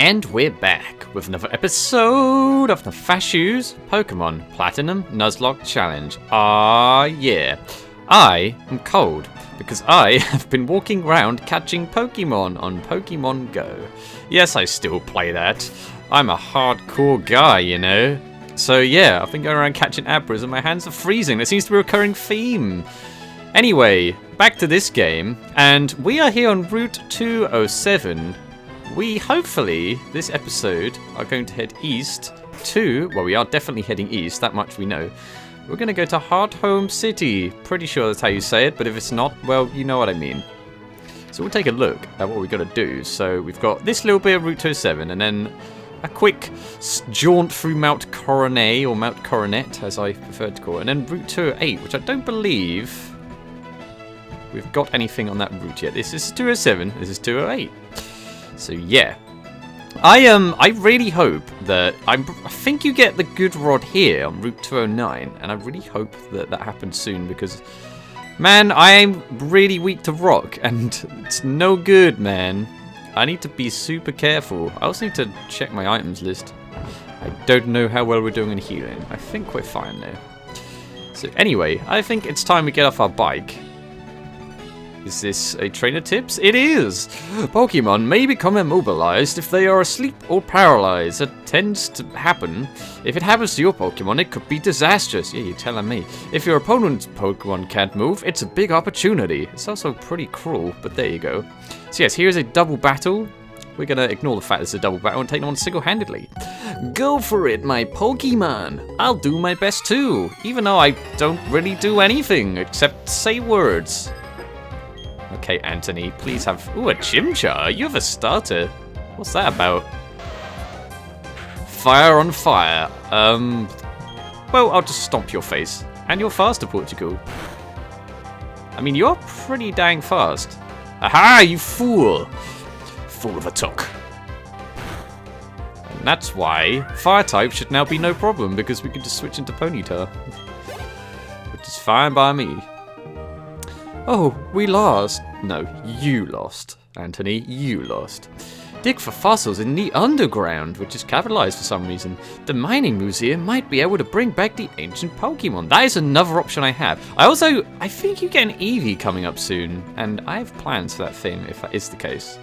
And we're back with another episode of Nefashuu's Pokemon Platinum Nuzlocke Challenge. Ah, yeah. I am cold because I have been walking around catching Pokemon on Pokemon Go. Yes, I still play that. I'm a hardcore guy, you know. So yeah, I've been going around catching Abras and my hands are freezing. There seems to be a recurring theme. Anyway, back to this game, and we are here on Route 207. We hopefully, this episode, are going to head east to, well, we are definitely heading east, that much we know. We're going to go to Hearthome City. Pretty sure that's how you say it, but if it's not, well, you know what I mean. So we'll take a look at what we've got to do. So we've got this little bit of Route 207, and then a quick jaunt through Mount Coronet, or Mount Coronet, as I prefer to call it, and then Route 208, which I don't believe we've got anything on that route yet. This is 207, this is 208. So yeah, I really hope that I think you get the good rod here on Route 209, and I really hope that that happens soon because, man, I'm really weak to rock, and it's no good, man. I need to be super careful. I also need to check my items list. I don't know how well we're doing in healing. I think we're fine now. So anyway, I think it's time we get off our bike. Is this a trainer tips? It is! Pokemon may become immobilized if they are asleep or paralyzed. It tends to happen. If it happens to your Pokemon, it could be disastrous. Yeah, you're telling me. If your opponent's Pokemon can't move, it's a big opportunity. It's also pretty cruel, but there you go. So yes, here's a double battle. We're going to ignore the fact it's a double battle and take them on single-handedly. Go for it, my Pokemon. I'll do my best too, even though I don't really do anything except say words. Okay, Anthony, please have... Ooh, a Chimchar. You have a starter. What's that about? Fire on fire. Well, I'll just stomp your face. And you're faster, Portugal. I mean, you're pretty dang fast. Aha, you fool! Fool of a tuck. And that's why fire type should now be no problem, because we can just switch into Ponyta. Which is fine by me. Oh, we lost. No, you lost, Anthony. You lost. Dig for fossils in the underground, which is capitalized for some reason. The mining museum might be able to bring back the ancient Pokemon. That is another option I have. I think you get an Eevee coming up soon, and I have plans for that thing if that is the case.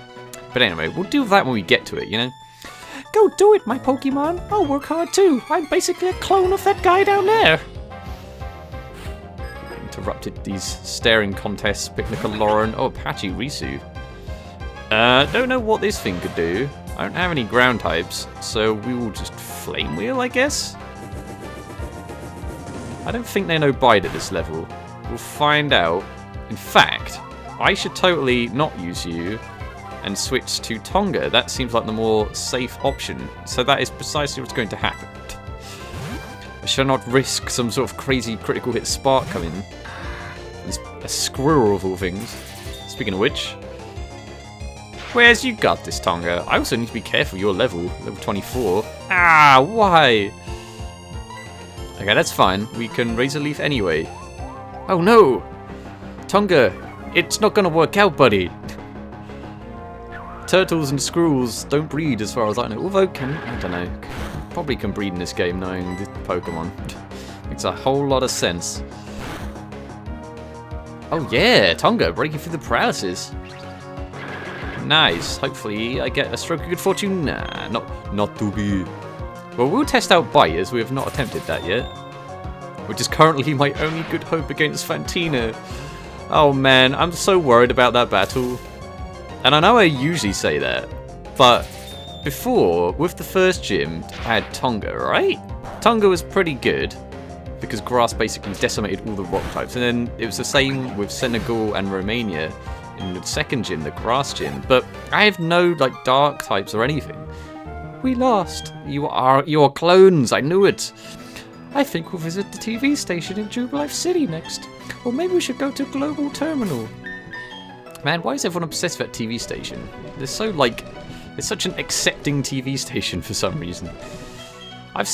But anyway, we'll do that when we get to it, you know? Go do it, my Pokemon. I'll work hard too. I'm basically a clone of that guy down there. Interrupted these staring contests. Picnic Lauren. Oh, Apache Risu. Don't know what this thing could do. I don't have any ground types, so we will just Flame Wheel, I guess? I don't think they know Bite at this level. We'll find out. In fact, I should totally not use you and switch to Tonga. That seems like the more safe option. So that is precisely what's going to happen. I shall not risk some sort of crazy critical hit spark coming. A squirrel of all things. Speaking of which, where's you got this, Tonga? I also need to be careful your level 24. Ah, why? Okay, that's fine. We can raise a leaf anyway. Oh no! Tonga, it's not gonna work out, buddy. Turtles and squirrels don't breed as far as I know. Although, I don't know. Probably can breed in this game knowing the Pokemon. Makes a whole lot of sense. Oh yeah, Tonga, breaking through the paralysis. Nice. Hopefully I get a stroke of good fortune. Nah, not to be. Well, we'll test out Bite as we have not attempted that yet. Which is currently my only good hope against Fantina. Oh man, I'm so worried about that battle. And I know I usually say that, but before, with the first gym, I had Tonga, right? Tonga was pretty good, because grass basically decimated all the rock types, and then it was the same with Senegal and Romania in the second gym, the grass gym, but I have no, like, dark types or anything. We lost. You are clones, I knew it. I think we'll visit the TV station in Jubilife City next, or maybe we should go to Global Terminal. Man, why is everyone obsessed with that TV station? They're so, like, it's such an accepting TV station for some reason. I've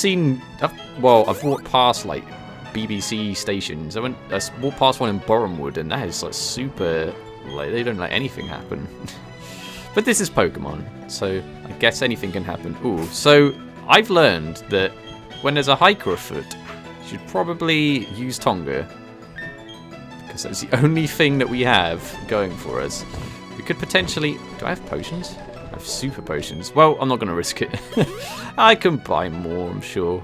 walked past, like, BBC stations. I walked past one in Borehamwood, and that is, like, super, like, they don't let anything happen. But this is Pokemon, so I guess anything can happen. Ooh, so I've learned that when there's a hiker afoot, you should probably use Tonga. Because that's the only thing that we have going for us. We could potentially... Do I have potions? I have super potions. Well, I'm not going to risk it. I can buy more, I'm sure.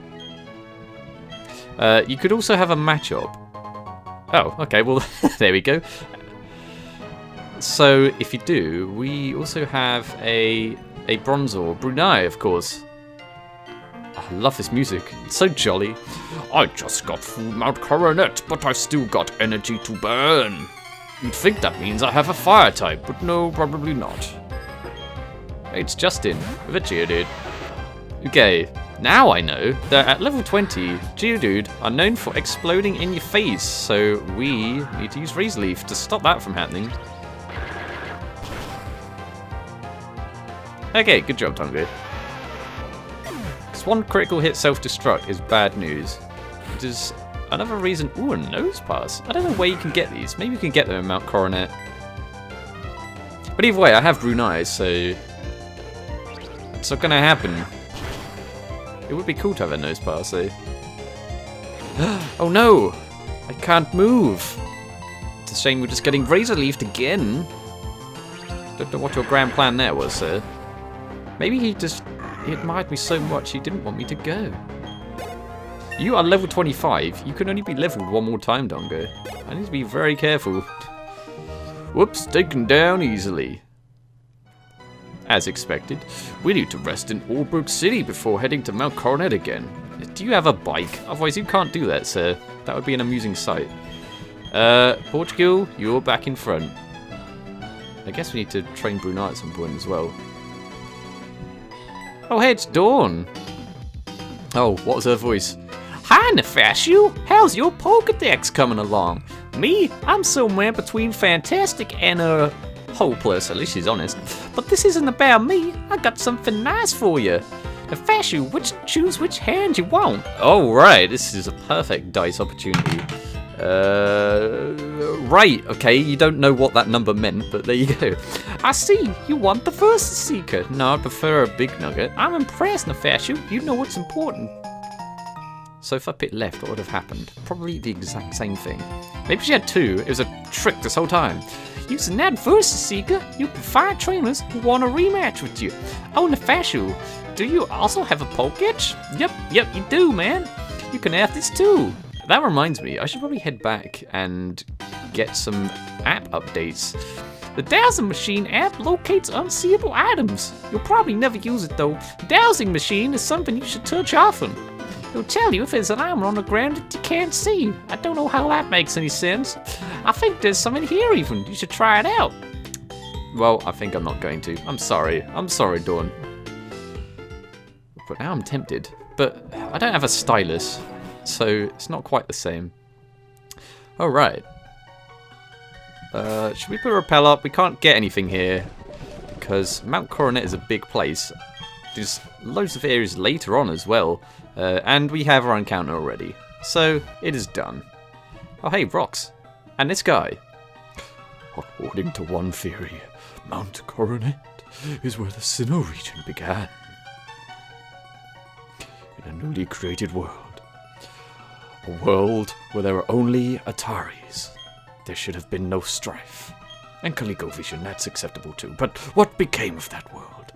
You could also have a Machop. Oh, okay, well, there we go. So, if you do, we also have a Bronzor. Brunei, of course. Oh, I love this music. It's so jolly. I just got through Mount Coronet, but I've still got energy to burn. You'd think that means I have a fire type, but no, probably not. Hey, it's Justin with a Geodude. Okay, now I know that at level 20, Geodude are known for exploding in your face, so we need to use Razor Leaf to stop that from happening. Okay, good job, Tonga. Just one critical hit self-destruct is bad news. Which is another reason... Ooh, a nose pass. I don't know where you can get these. Maybe you can get them in Mount Coronet. But either way, I have Brunei, so... It's not going to happen. It would be cool to have a nose pass, though. Oh no! I can't move! It's a shame we're just getting Razor Leafed again. Don't know what your grand plan there was, sir. Maybe he admired me so much he didn't want me to go. You are level 25. You can only be leveled one more time, Dongo. I need to be very careful. Whoops, taken down easily. As expected, we need to rest in Albrook City before heading to Mount Coronet again. Do you have a bike? Otherwise you can't do that, sir. That would be an amusing sight. Portugal, you're back in front. I guess we need to train Brunei at some point as well. Oh, hey, it's Dawn. Oh, what was her voice? Hi, Nefashuu. How's your Pokedex coming along? Me? I'm somewhere between fantastic and, hopeless. At least she's honest. But this isn't about me. I got something nice for you. Nefashuu, choose which hand you want. Oh, right. This is a perfect dice opportunity. Right, okay, you don't know what that number meant, but there you go. I see, you want the Versus Seeker. No, I prefer a big nugget. I'm impressed, Nefashuu. You know what's important. So if I picked left, what would have happened? Probably the exact same thing. Maybe she had two. It was a trick this whole time. Using that Versus Seeker, you can find trainers who want a rematch with you. Oh, Nefashuu, do you also have a Pokédex? Yep, you do, man. You can have this too. That reminds me, I should probably head back and get some app updates. The Dowsing Machine app locates unseeable items. You'll probably never use it though. The Dowsing Machine is something you should touch often. It'll tell you if there's an item on the ground that you can't see. I don't know how that makes any sense. I think there's some in here even. You should try it out. Well, I think I'm not going to. I'm sorry, Dawn. But now I'm tempted. But I don't have a stylus. So it's not quite the same. Alright. Should we put a rappel up? We can't get anything here because Mount Coronet is a big place. There's loads of areas later on as well. And we have our encounter already. So it is done. Oh hey, rocks. And this guy. According to one theory, Mount Coronet is where the Sinnoh region began. In a newly created world. A world where there are only Ataris. There should have been no strife. And ColecoVision, that's acceptable too. But what became of that world?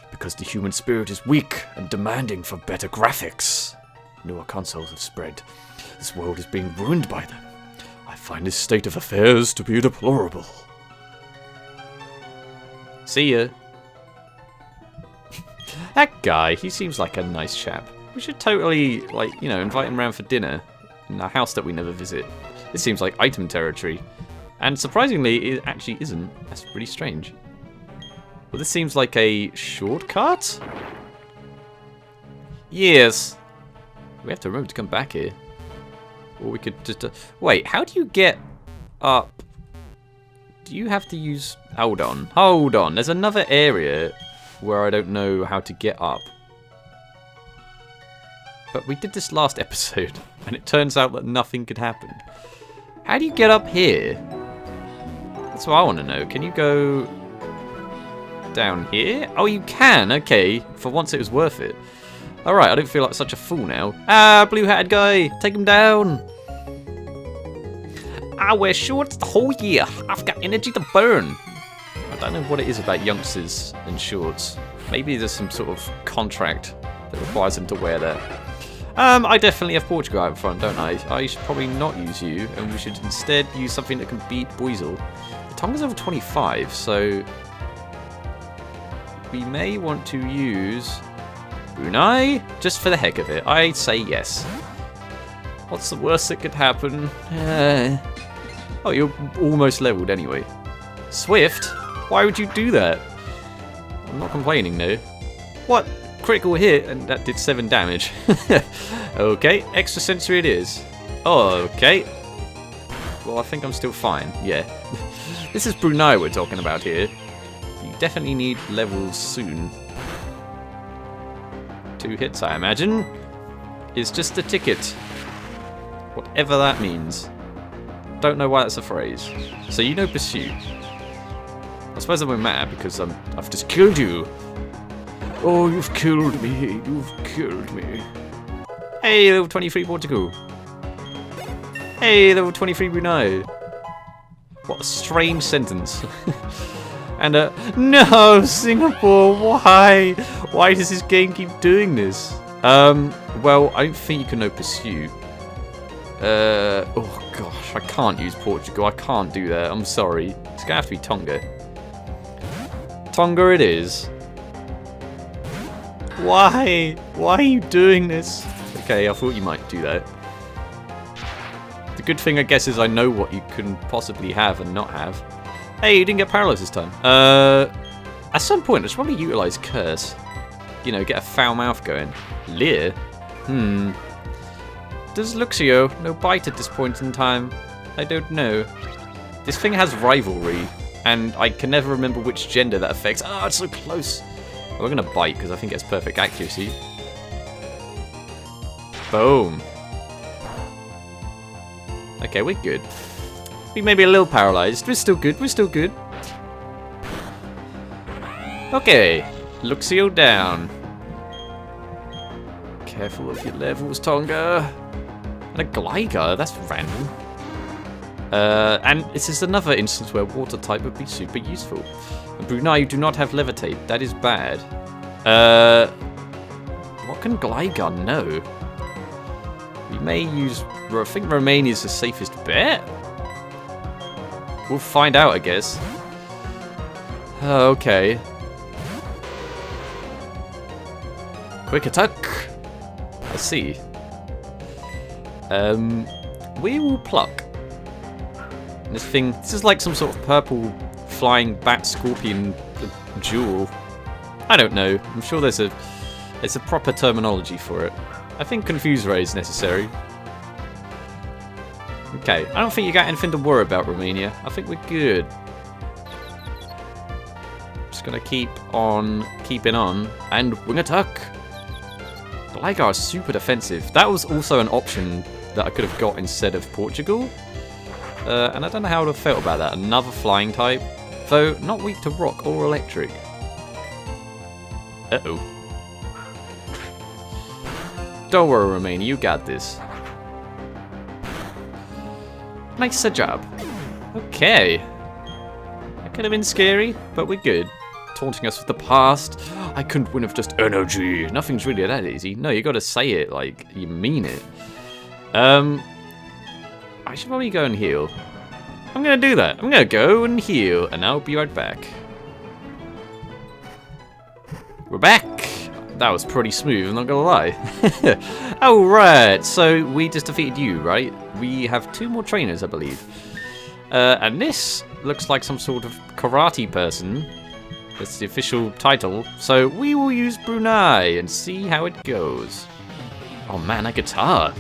Because the human spirit is weak and demanding for better graphics. Newer consoles have spread. This world is being ruined by them. I find this state of affairs to be deplorable. See ya. That guy, he seems like a nice chap. We should totally, invite him around for dinner in a house that we never visit. This seems like item territory. And surprisingly, it actually isn't. That's pretty strange. Well, this seems like a shortcut? Yes. We have to remember to come back here. Or we could just... wait, how do you get up? Do you have to use... Hold on. There's another area where I don't know how to get up. But we did this last episode, and it turns out that nothing could happen. How do you get up here? That's what I want to know. Can you go... down here? Oh, you can. Okay. For once it was worth it. Alright, I don't feel like such a fool now. Ah, blue-hatted guy. Take him down. I wear shorts the whole year. I've got energy to burn. I don't know what it is about youngsters in shorts. Maybe there's some sort of contract that requires them to wear that. I definitely have Portugal out in front, don't I? I should probably not use you, and we should instead use something that can beat Boisel. The Tonga's over 25, so we may want to use Brunei just for the heck of it. I'd say yes. What's the worst that could happen? Oh, you're almost leveled anyway. Swift? Why would you do that? I'm not complaining, though. What? Critical hit, and that did 7 damage. Okay, extra sensory it is. Oh, okay. Well, I think I'm still fine. Yeah. This is Brunei we're talking about here. You definitely need levels soon. 2 hits, I imagine. It's just a ticket. Whatever that means. Don't know why that's a phrase. So you know Pursue. I suppose I won't matter because I've just killed you. Oh, you've killed me. You've killed me. Hey, level 23 Portugal. Hey, level 23 Brunei. What a strange sentence. And no, Singapore, why? Why does this game keep doing this? Well, I don't think you can know Pursue. Oh gosh, I can't use Portugal. I can't do that. I'm sorry. It's gonna have to be Tonga. Tonga it is. Why? Why are you doing this? Okay, I thought you might do that. The good thing, I guess, is I know what you can possibly have and not have. Hey, you didn't get paralyzed this time. At some point, I should probably utilize Curse. You know, get a foul mouth going. Leer? Does Luxio no bite at this point in time? I don't know. This thing has rivalry, and I can never remember which gender that affects. Ah, it's so close. We're going to bite because I think it's perfect accuracy. Boom. Okay, we're good. We may be a little paralyzed. We're still good. We're still good. Okay. Luxio down. Careful of your levels, Tonga. And a Gligar. That's random. And this is another instance where water type would be super useful. And Brunei, you do not have Levitate. That is bad. What can Gligar know? We may use... I think Romania is the safest bet. We'll find out, I guess. Okay. Quick attack. I see. We will pluck. This thing... This is like some sort of purple flying bat scorpion jewel. I don't know. I'm sure there's a proper terminology for it. I think Confuse Ray is necessary. Okay, I don't think you got anything to worry about, Romania. I think we're good. Just gonna keep on keeping on. And wing attack! Gligar is super defensive. That was also an option that I could have got instead of Portugal. And I don't know how I would have felt about that. Another flying type. Though, not weak to rock or electric. Uh-oh. Don't worry, Romania, you got this. Nice job. Okay. That could have been scary, but we're good. Taunting us with the past. I couldn't win with just energy. Nothing's really that easy. No, you gotta say it like you mean it. I should probably go and heal. I'm gonna do that. I'm gonna go and heal, and I'll be right back. We're back. That was pretty smooth, I'm not gonna lie. Alright, so we just defeated you, right? We have 2 more trainers, I believe. And this looks like some sort of karate person. That's the official title. So we will use Brunei and see how it goes. Oh man, a guitar.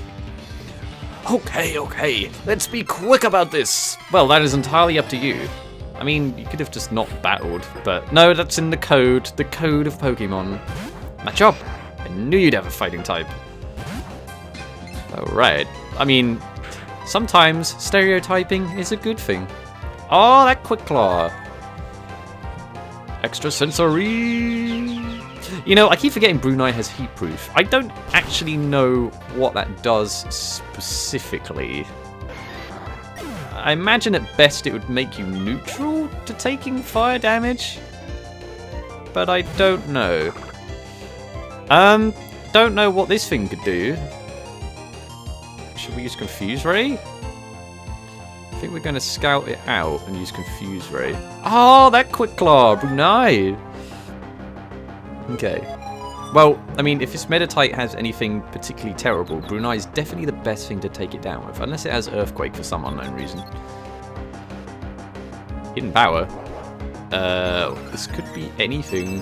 Okay, let's be quick about this. Well, that is entirely up to you. I mean, you could have just not battled, but no, that's in the code of Pokemon. Match up. I knew you'd have a fighting type. Alright. I mean, sometimes stereotyping is a good thing. Oh, that Quick Claw. Extrasensory. You know, I keep forgetting Brunei has heat proof. I don't actually know what that does specifically. I imagine at best it would make you neutral to taking fire damage. But I don't know. Don't know what this thing could do. Should we use Confuse Ray? I think we're going to scout it out and use Confuse Ray. Oh, that Quick Claw, Brunei. Okay. Well, I mean, if its Meditite has anything particularly terrible, Brunei is definitely the best thing to take it down with, unless it has Earthquake for some unknown reason. Hidden Power. This could be anything.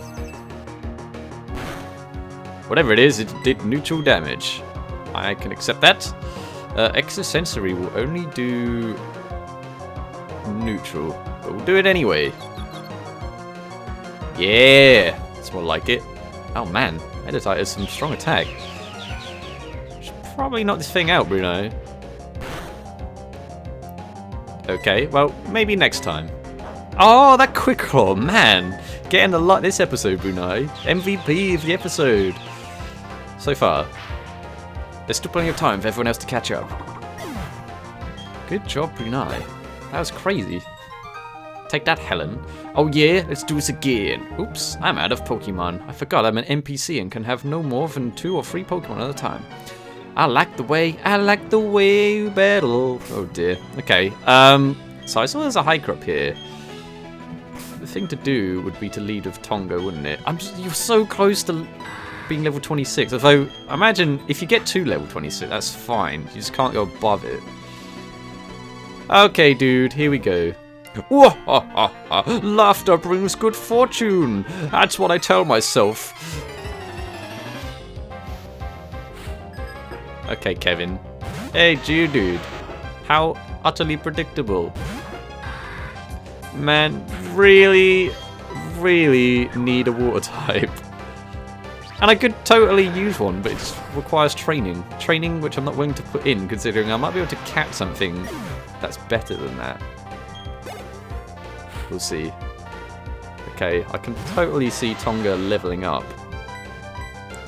Whatever it is, it did neutral damage. I can accept that. Extrasensory will only do neutral, but we'll do it anyway. Yeah, that's more like it. Oh man, Meditite has some strong attack. Should probably knock this thing out, Bruno. Okay, well, maybe next time. Oh, that Quick Claw, man. Getting a lot this episode, Brunei. MVP of the episode. So far. There's still plenty of time for everyone else to catch up. Good job, Brunei. That was crazy. Take that, Helen. Oh yeah, let's do this again. Oops, I'm out of Pokemon. I forgot I'm an NPC and can have no more than 2 or 3 Pokemon at a time. I like the way you battle. Oh dear. Okay, so I saw there's a hiker up here. The thing to do would be to lead with Tonga, wouldn't it? You're so close to being level 26. Although, imagine if you get to level 26, that's fine. You just can't go above it. Okay, dude, here we go. Laughter brings good fortune. That's what I tell myself. Okay, Kevin. Hey, Geodude. How utterly predictable. Man, really need a water type. And I could totally use one, but it requires training. Training which I'm not willing to put in, considering I might be able to catch something that's better than that. We'll see. Okay, I can totally see Tonga leveling up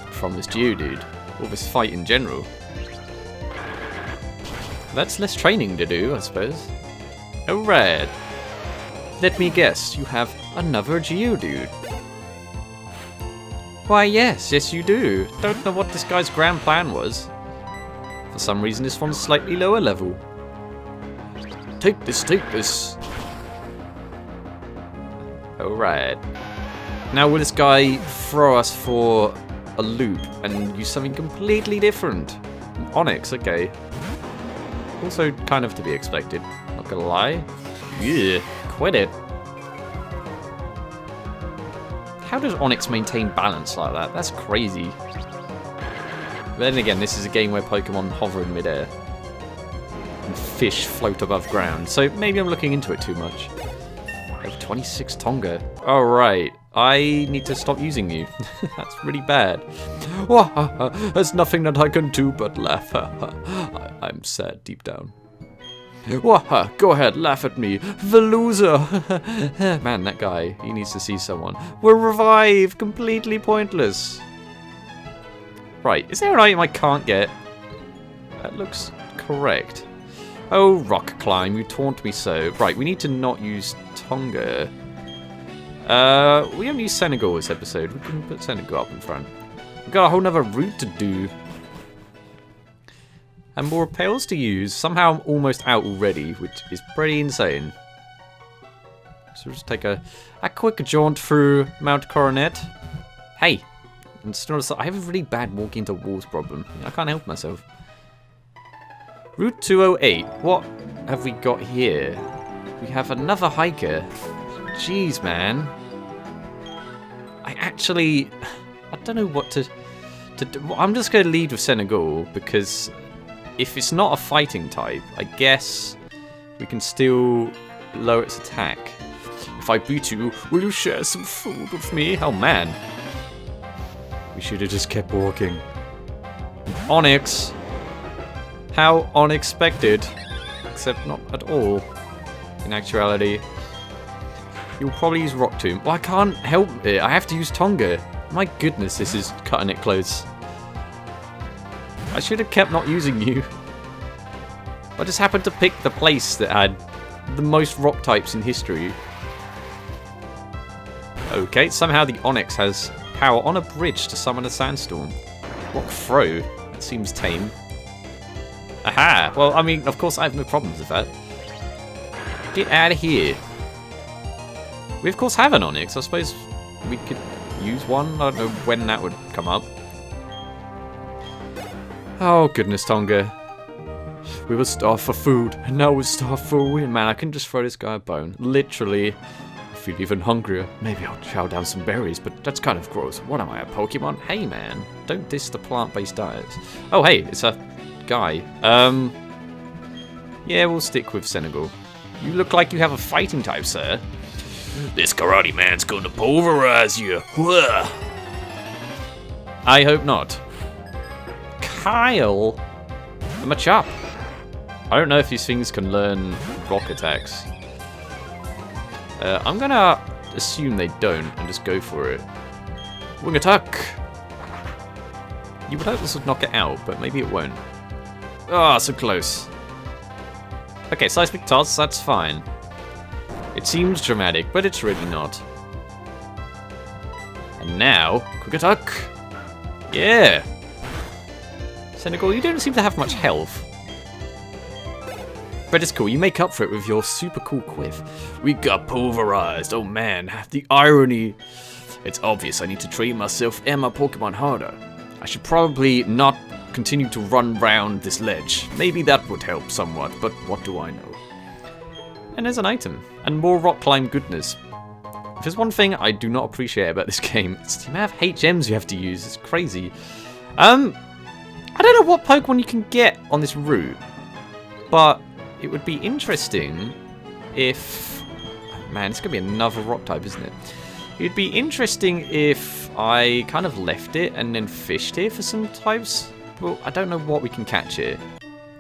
from this Geodude, or this fight in general. That's less training to do, I suppose. Alright. Let me guess, you have another Geodude. Why yes you do. Don't know what this guy's grand plan was. For some reason this one's slightly lower level. Take this. Alright. Now will this guy throw us for a loop and use something completely different? Onyx, okay. Also kind of to be expected, not gonna lie. Yeah, quit it. How does Onyx maintain balance like that? That's crazy. But then again, this is a game where Pokemon hover in midair. And fish float above ground, so maybe I'm looking into it too much. I have 26 Tonga. Alright, I need to stop using you. That's really bad. There's nothing that I can do but laugh. I'm sad deep down. Go ahead, laugh at me. The loser. Man, that guy, he needs to see someone. We're revived. Completely pointless. Right, is there an item I can't get? That looks correct. Oh, Rock Climb, you taunt me so. Right, we need to not use Tonga. We haven't used Senegal this episode. We can put Senegal up in front. We've got a whole nother route to do. And more repels to use. Somehow I'm almost out already, which is pretty insane. So we'll just take a quick jaunt through Mount Coronet. Hey! And just notice that I have a really bad walking into walls problem. I can't help myself. Route 208. What have we got here? We have another hiker. Jeez, man. I don't know what to do. I'm just going to lead with Senegal because if it's not a fighting type, I guess we can still lower its attack. If I beat you, will you share some food with me? Oh man. We should have just kept walking. Onyx. How unexpected. Except not at all, in actuality. You'll probably use Rock Tomb. Well, I can't help it. I have to use Tonga. My goodness, this is cutting it close. I should have kept not using you. I just happened to pick the place that had the most rock types in history. Okay, somehow the Onyx has power on a bridge to summon a sandstorm. Rock Throw? That seems tame. Aha! Well, I mean, of course I have no problems with that. Get out of here. We of course have an Onyx. I suppose we could use one. I don't know when that would come up. Oh goodness, Tonga. We were starved for food, and now we're starved for a win. Man, I can just throw this guy a bone. Literally. I feel even hungrier. Maybe I'll chow down some berries, but that's kind of gross. What am I, a Pokemon? Hey man, don't diss the plant-based diets. Oh hey, it's a guy. Yeah, we'll stick with Senegal. You look like you have a fighting type, sir. This karate man's going to pulverize you. I hope not. Kyle? I'm a chop. I don't know if these things can learn rock attacks. I'm gonna assume they don't and just go for it. Wing attack! You would hope this would knock it out, but maybe it won't. Ah, so close. Okay, Seismic Toss, that's fine. It seems dramatic, but it's really not. And now, Quick Attack! Yeah! Senegal, you don't seem to have much health. But it's cool, you make up for it with your super cool quiff. We got pulverized, oh man, the irony. It's obvious I need to train myself and my Pokemon harder. I should probably not continue to run round this ledge. Maybe that would help somewhat, but what do I know? And there's an item, and more rock climb goodness. If there's one thing I do not appreciate about this game, it's the amount of HMs you have to use, it's crazy. I don't know what Pokemon you can get on this route, but it would be interesting if... Man, it's going to be another rock type, isn't it? It would be interesting if I kind of left it and then fished here for some types. Well, I don't know what we can catch here.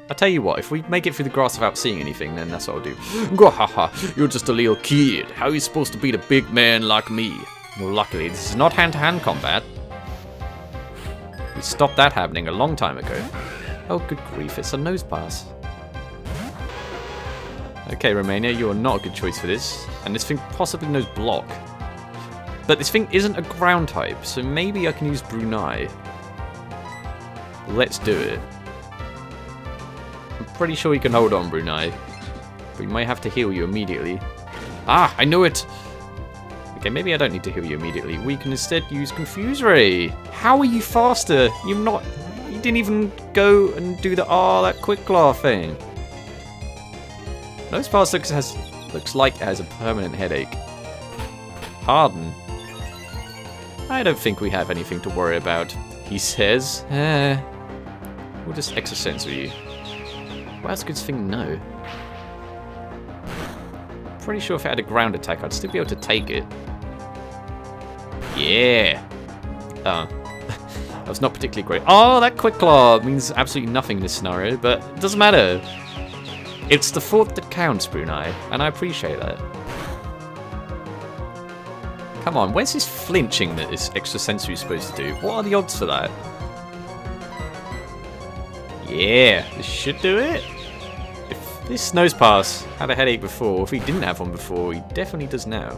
I'll tell you what, if we make it through the grass without seeing anything, then that's what I'll do. Gwahaha, you're just a little kid. How are you supposed to beat a big man like me? Well, luckily, this is not hand-to-hand combat. We stopped that happening a long time ago. Oh, good grief, it's a nose pass. Okay, Romania, you are not a good choice for this. And this thing possibly knows block. But this thing isn't a ground type, so maybe I can use Brunei. Let's do it. I'm pretty sure you can hold on, Brunei. But we might have to heal you immediately. Ah, I knew it! Okay, maybe I don't need to heal you immediately. We can instead use Confuse Ray. How are you faster? You didn't even go and do that quick claw thing. Nose Pass looks like it has a permanent headache. Harden. I don't think we have anything to worry about, he says. We'll just extrasensory you. Well, that's a good thing, no. Pretty sure if it had a ground attack, I'd still be able to take it. Yeah! That was not particularly great. Oh, that Quick Claw means absolutely nothing in this scenario, but it doesn't matter. It's the thought that counts, Brunei, and I appreciate that. Come on, where's this flinching that this extrasensory is supposed to do? What are the odds for that? Yeah, this should do it. If this Nose Pass had a headache before, if he didn't have one before, he definitely does now.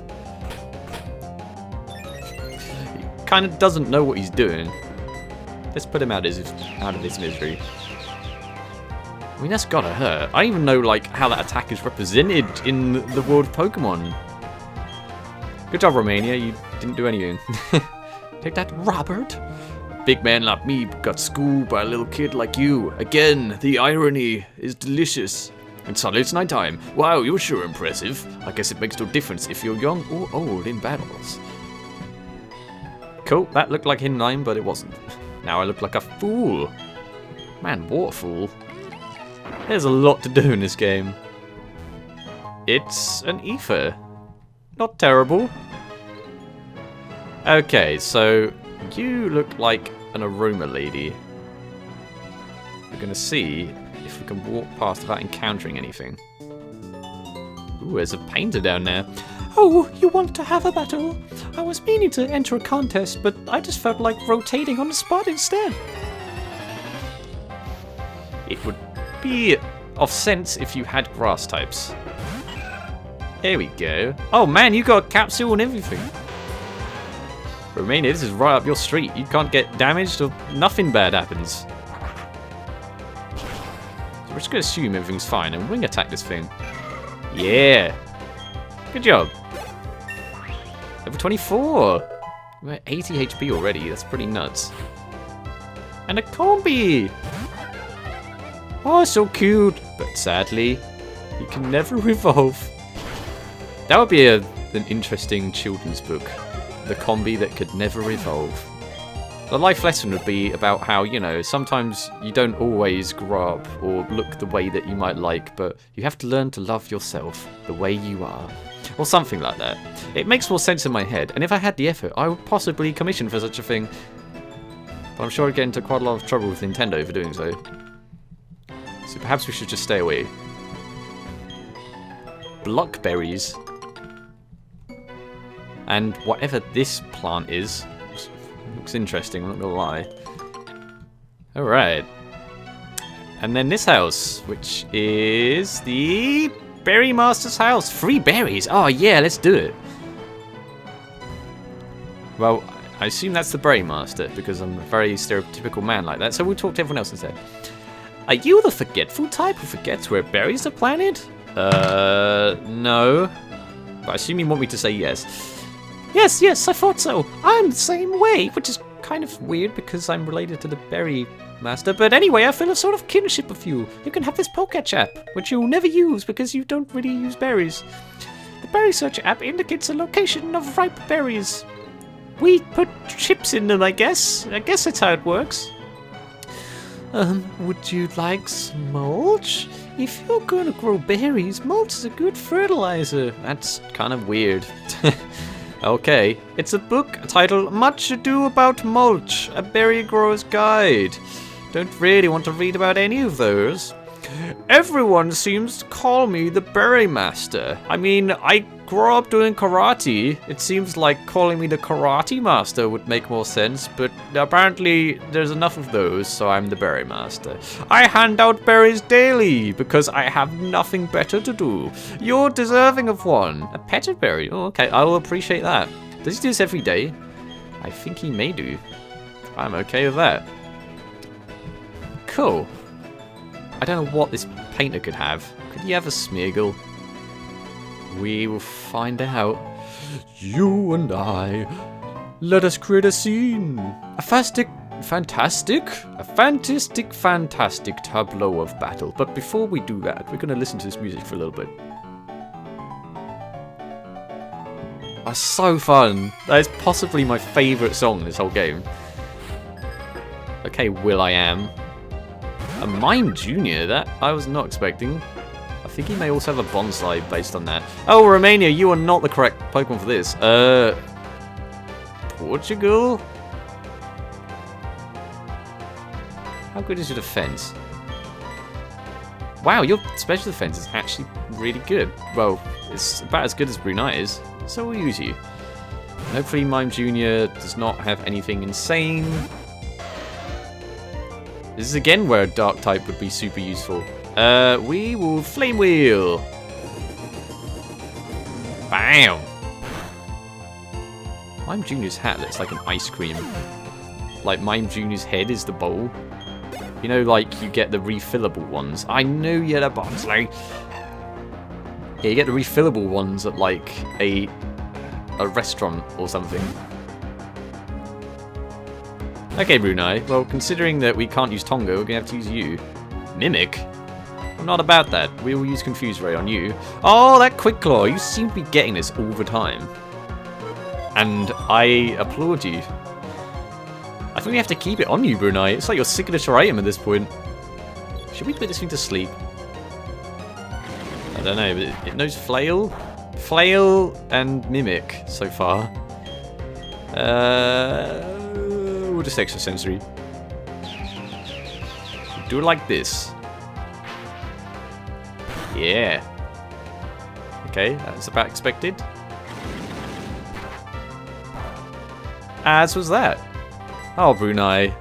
He kind of doesn't know what he's doing. Let's put him out of his misery. I mean, that's gotta hurt. I even know, like, how that attack is represented in the world of Pokemon. Good job, Romania. You didn't do anything. Take that, Robert. Big man like me got schooled by a little kid like you. Again, the irony is delicious. And suddenly it's nighttime. Wow, you're sure impressive. I guess it makes no difference if you're young or old in battles. Cool, that looked like Hinline, but it wasn't. Now I look like a fool. Man, what a fool. There's a lot to do in this game. It's an ether. Not terrible. Okay, so you look like an aroma lady. We're gonna see if we can walk past without encountering anything. Ooh, there's a painter down there. Oh, you want to have a battle? I was meaning to enter a contest, but I just felt like rotating on the spot instead. It would be of sense if you had grass types. There we go. Oh man, you got a capsule and everything. Romania, this is right up your street. You can't get damaged or nothing bad happens. So we're just going to assume everything's fine and wing attack this thing. Yeah. Good job. Level 24. We're at 80 HP already. That's pretty nuts. And a Combee. Oh, so cute. But sadly, he can never evolve. That would be an interesting children's book. The Combee that could never evolve. The life lesson would be about how, you know, sometimes you don't always grow up or look the way that you might like, but you have to learn to love yourself the way you are. Or something like that. It makes more sense in my head, and if I had the effort, I would possibly commission for such a thing. But I'm sure I'd get into quite a lot of trouble with Nintendo for doing so. So perhaps we should just stay away. Blockberries. And whatever this plant is, looks interesting, I'm not gonna lie. Alright. And then this house, which is the Berry Master's house. 3 berries! Oh yeah, let's do it. Well, I assume that's the Berry Master, because I'm a very stereotypical man like that, so we'll talk to everyone else instead. Are you the forgetful type who forgets where berries are planted? No. But I assume you want me to say yes. Yes, I thought so. I'm the same way, which is kind of weird because I'm related to the Berry Master. But anyway, I feel a sort of kinship with you. You can have this Pokétch app, which you'll never use because you don't really use berries. The Berry Search app indicates the location of ripe berries. We put chips in them, I guess. I guess that's how it works. Would you like some mulch? If you're gonna grow berries, mulch is a good fertilizer. That's kind of weird. Okay, it's a book titled Much Ado About Mulch, a berry grower's guide. Don't really want to read about any of those. Everyone seems to call me the Berry Master. I mean, I grew up doing karate. It seems like calling me the Karate Master would make more sense, but apparently there's enough of those, so I'm the Berry Master. I hand out berries daily because I have nothing better to do. You're deserving of one. A petted berry? Oh, okay, I will appreciate that. Does he do this every day? I think he may do. I'm okay with that. Cool. I don't know what this painter could have. Could he have a Smeargle? We will find out. You and I. Let us create a scene. A fantastic tableau of battle. But before we do that, we're going to listen to this music for a little bit. That's so fun. That is possibly my favourite song in this whole game. Okay, Will.i.am. A Mime Jr., that I was not expecting. I think he may also have a bonsai based on that. Oh, Romania, you are not the correct Pokemon for this. Portugal? How good is your defense? Wow, your special defense is actually really good. Well, it's about as good as Brunei is, so we'll use you. And hopefully Mime Jr. does not have anything insane. This is again where a dark type would be super useful. We will Flame Wheel. Bam! Mime Jr.'s hat looks like an ice cream. Like Mime Jr.'s head is the bowl. You know, like you get the refillable ones. I knew you had a bonsai. Yeah, you get the refillable ones at like a restaurant or something. Okay, Brunei. Well, considering that we can't use Tonga, we're going to have to use you. Mimic? I'm not about that. We will use Confuse Ray on you. Oh, that Quick Claw. You seem to be getting this all the time. And I applaud you. I think we have to keep it on you, Brunei. It's like your signature item at this point. Should we put this thing to sleep? I don't know, but it knows Flail? Flail and Mimic so far. We'll just extrasensory. Do it like this. Yeah. Okay, that's about expected. As was that. Oh, Brunei.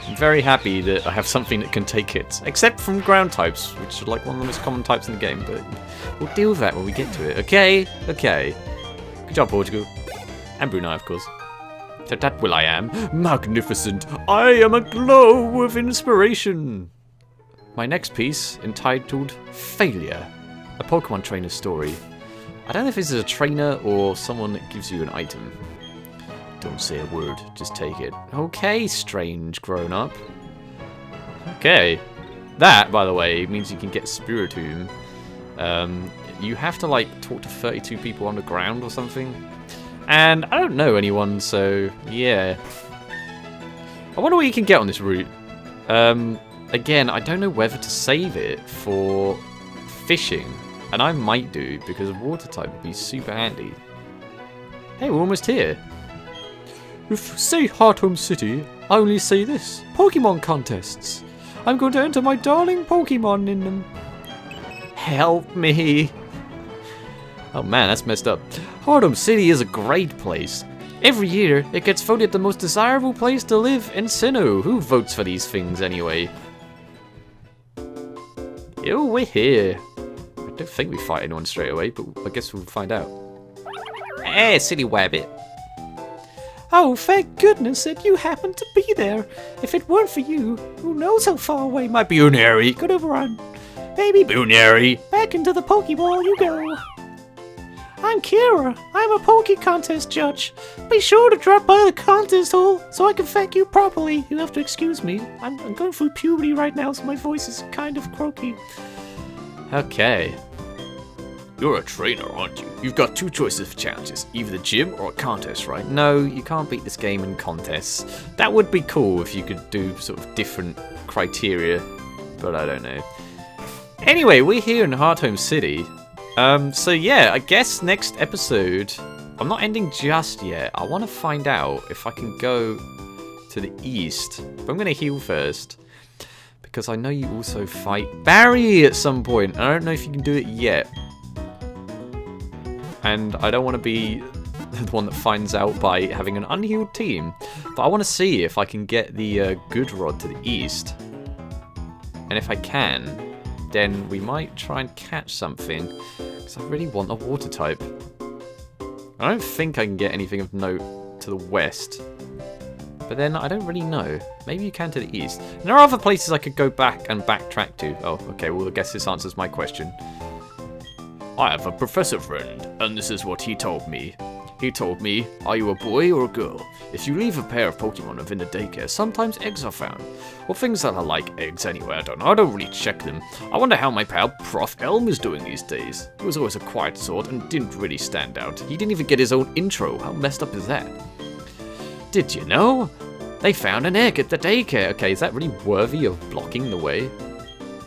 I'm very happy that I have something that can take hits. Except from ground types, which are like one of the most common types in the game, but we'll deal with that when we get to it. Okay? Okay. Good job, Portugal. And Brunei, of course. So that will I am. Magnificent. I am aglow with inspiration. My next piece, entitled Failure. A Pokemon trainer story. I don't know if this is a trainer or someone that gives you an item. Don't say a word, just take it. Okay, strange grown-up. Okay. That, by the way, means you can get Spiritomb. You have to, like, talk to 32 people on the ground or something. And I don't know anyone, so, yeah. I wonder what you can get on this route. Again, I don't know whether to save it for fishing. And I might do, because water type would be super handy. Hey, we're almost here. If you say Hearthome City, I only say this. Pokemon contests. I'm going to enter my darling Pokemon in them. Help me. Oh man, that's messed up. Hearthome City is a great place. Every year, it gets voted the most desirable place to live in Sinnoh. Who votes for these things anyway? Ew, we're here. I don't think we fight anyone straight away, but I guess we'll find out. Hey, City Wabbit. Oh, thank goodness that you happened to be there. If it weren't for you, who knows how far away my Bunary could have run. Baby Bunary, back into the Pokeball you go. I'm Kira. I'm a Poke Contest judge. Be sure to drop by the contest hall so I can thank you properly. You have to excuse me. I'm going through puberty right now, so my voice is kind of croaky. Okay. You're a trainer, aren't you? You've got two choices for challenges, either the gym or a contest, right? No, you can't beat this game in contests. That would be cool if you could do sort of different criteria, but I don't know. Anyway, we're here in Hearthome City. So yeah, I guess next episode, I'm not ending just yet. I want to find out if I can go to the east, but I'm going to heal first. Because I know you also fight Barry at some point. I don't know if you can do it yet. And I don't want to be the one that finds out by having an unhealed team. But I want to see if I can get the good rod to the east. And if I can, then we might try and catch something. Because I really want a water type. I don't think I can get anything of note to the west. But then I don't really know. Maybe you can to the east. And there are other places I could go back and backtrack to. Oh, okay, well I guess this answers my question. I have a professor friend, and this is what he told me. He told me, are you a boy or a girl? If you leave a pair of Pokemon within the daycare, sometimes eggs are found. Or things that are like eggs anyway, I don't know. I don't really check them. I wonder how my pal Prof. Elm is doing these days. He was always a quiet sort and didn't really stand out. He didn't even get his own intro. How messed up is that? Did you know? They found an egg at the daycare. Okay, is that really worthy of blocking the way?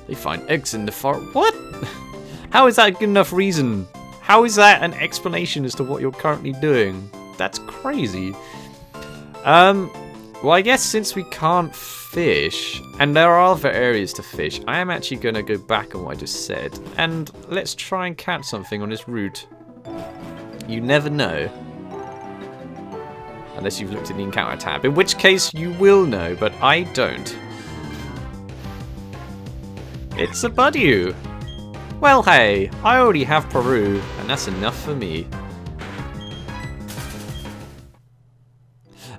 They find eggs in the forest. What? How is that a good enough reason? How is that an explanation as to what you're currently doing? That's crazy. Well, I guess since we can't fish, and there are other areas to fish, I am actually going to go back on what I just said, and let's try and catch something on this route. You never know. Unless you've looked at the encounter tab, in which case you will know, but I don't. It's a Budew. Well, hey, I already have Peru, and that's enough for me.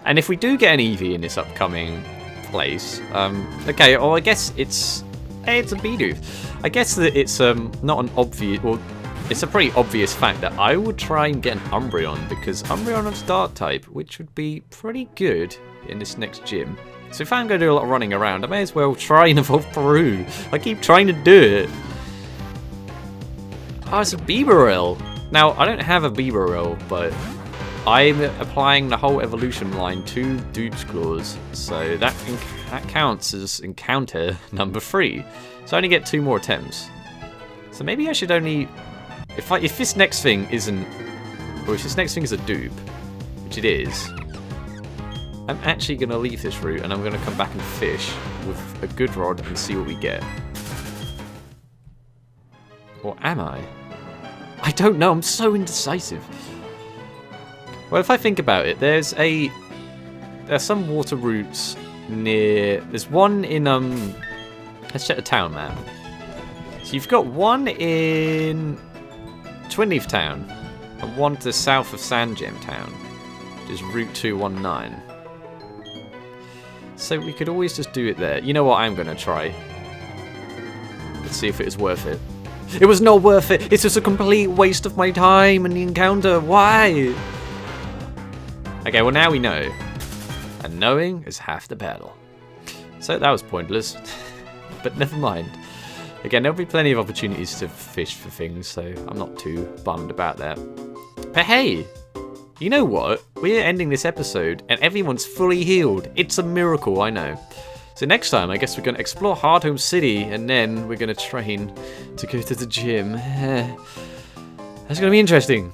And if we do get an Eevee in this upcoming place, okay, well, I guess it's a Bidoof. I guess that it's not an obvious, well, it's a pretty obvious fact that I would try and get an Umbreon, because Umbreon is Dark type, which would be pretty good in this next gym. So if I'm going to do a lot of running around, I may as well try and evolve Peru. I keep trying to do it. Oh, it's a Bibarel. Now, I don't have a Bibarel, but I'm applying the whole evolution line to Dube's Claws, so that counts as encounter number 3. So I only get 2 more attempts. So maybe I should only... If this next thing isn't... Or if this next thing is a dupe, which it is, I'm actually going to leave this route and I'm going to come back and fish with a good rod and see what we get. Or am I? I don't know, I'm so indecisive. Well, if I think about it, there are some water routes near. There's one in Let's check the town map. So you've got one in Twinleaf Town and one to the south of Sandgem Town, which is Route 219. So we could always just do it there. You know what? I'm gonna try. Let's see if it is worth it. It was not worth it. It's just a complete waste of my time and the encounter. Why? Okay, well now we know. And knowing is half the battle. So that was pointless. But never mind. Again, there'll be plenty of opportunities to fish for things, so I'm not too bummed about that. But hey, you know what? We're ending this episode and everyone's fully healed. It's a miracle, I know. So next time, I guess we're going to explore Hearthome City and then we're going to train to go to the gym. That's going to be interesting.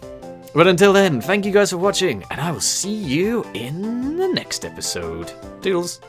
But until then, thank you guys for watching, and I will see you in the next episode. Doodles.